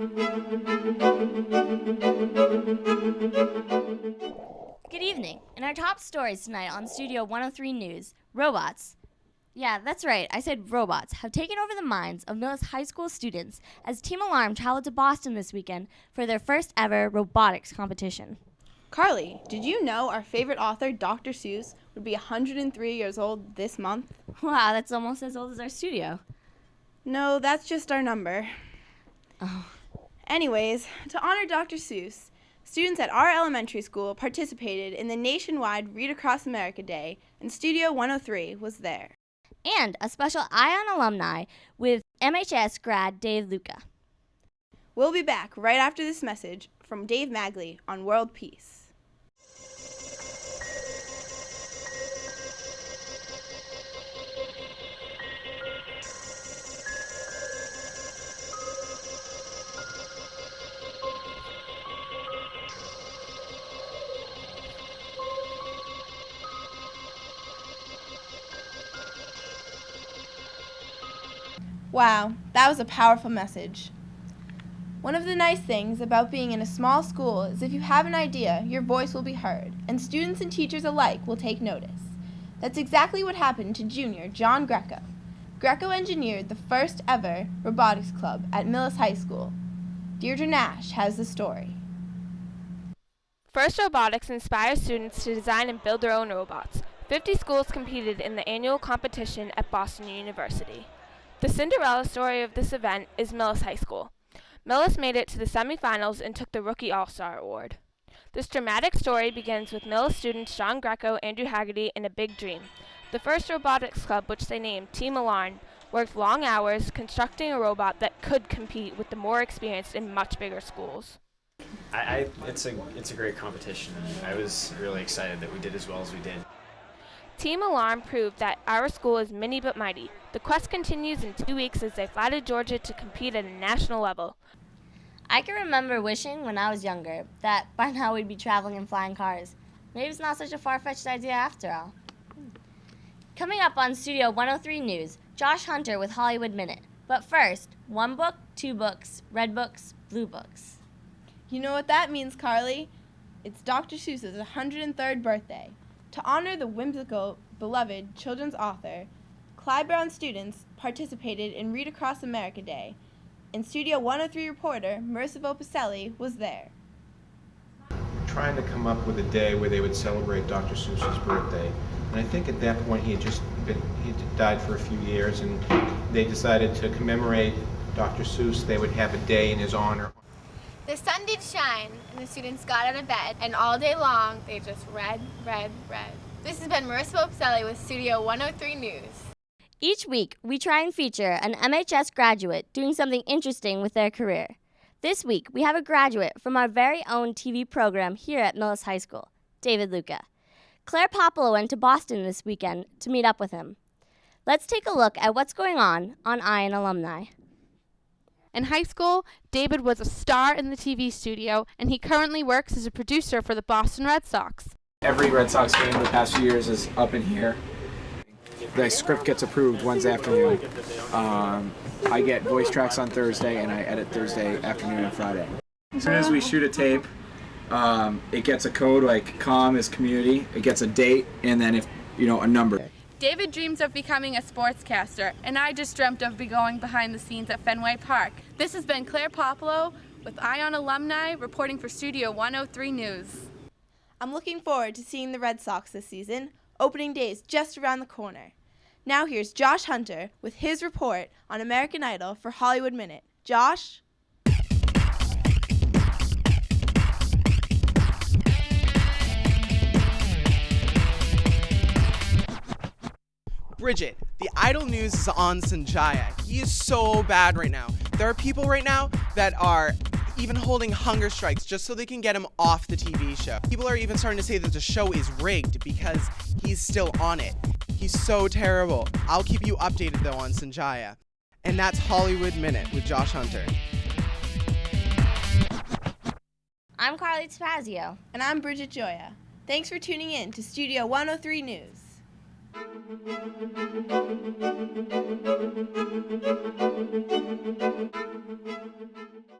Good evening. In our top stories tonight on Studio 103 News, robots. Yeah, that's right, I said robots have taken over the minds of Millis High School students as Team Alarm traveled to Boston this weekend for their first ever robotics competition. Carly, did you know our favorite author, Dr. Seuss, would be 103 years old this month? Wow, that's almost as old as our studio. No, that's just our number. Oh. Anyways, to honor Dr. Seuss, students at our elementary school participated in the nationwide Read Across America Day, and Studio 103 was there. And a special Eye on alumni with MHS grad Dave Luca. We'll be back right after this message from Dave Magley on World Peace. Wow, that was a powerful message. One of the nice things about being in a small school is if you have an idea, your voice will be heard, and students and teachers alike will take notice. That's exactly what happened to junior John Greco. Greco engineered the first ever robotics club at Millis High School. Deirdre Nash has the story. First Robotics inspires students to design and build their own robots. 50 schools competed in the annual competition at Boston University. The Cinderella story of this event is Millis High School. Millis made it to the semifinals and took the Rookie All-Star Award. This dramatic story begins with Millis students John Greco, Andrew Haggerty, and a big dream. The first robotics club, which they named Team Alarm, worked long hours constructing a robot that could compete with the more experienced and much bigger schools. It's a great competition. I was really excited that we did as well as we did. Team Alarm proved that our school is mini but mighty. The quest continues in 2 weeks as they fly to Georgia to compete at a national level. I can remember wishing when I was younger that by now we'd be traveling in flying cars. Maybe it's not such a far-fetched idea after all. Coming up on Studio 103 News, Josh Hunter with Hollywood Minute. But first, 1 book, 2 books, red books, blue books. You know what that means, Carly? It's Dr. Seuss's 103rd birthday. To honor the whimsical, beloved children's author, Clyde Brown students participated in Read Across America Day, and Studio 103 reporter Merciful Pacelli was there. Trying to come up with a day where they would celebrate Dr. Seuss's birthday. And I think at that point he died for a few years, and they decided to commemorate Dr. Seuss. They would have a day in his honor. The sun did shine, and the students got out of bed, and all day long, they just read, read, read. This has been Merciful Pacelli with Studio 103 News. Each week, we try and feature an MHS graduate doing something interesting with their career. This week, we have a graduate from our very own TV program here at Millis High School, David Luca. Claire Popolo went to Boston this weekend to meet up with him. Let's take a look at what's going on Eye and Alumni. In high school, David was a star in the TV studio, and he currently works as a producer for the Boston Red Sox. Every Red Sox game the past few years is up in here. The script gets approved Wednesday afternoon. I get voice tracks on Thursday, and I edit Thursday afternoon and Friday. As soon as we shoot a tape, it gets a code like com is community. It gets a date, and then a number. David dreams of becoming a sportscaster, and I just dreamt of going behind the scenes at Fenway Park. This has been Claire Popolo with Eye on Alumni reporting for Studio 103 News. I'm looking forward to seeing the Red Sox this season. Opening day is just around the corner. Now here's Josh Hunter with his report on American Idol for Hollywood Minute. Josh? Bridget, the Idol news is on Sanjaya. He is so bad right now. There are people right now that are even holding hunger strikes just so they can get him off the TV show. People are even starting to say that the show is rigged because he's still on it. He's so terrible. I'll keep you updated though on Sanjaya. And that's Hollywood Minute with Josh Hunter. I'm Carly Spazio. And I'm Bridget Joya. Thanks for tuning in to Studio 103 News.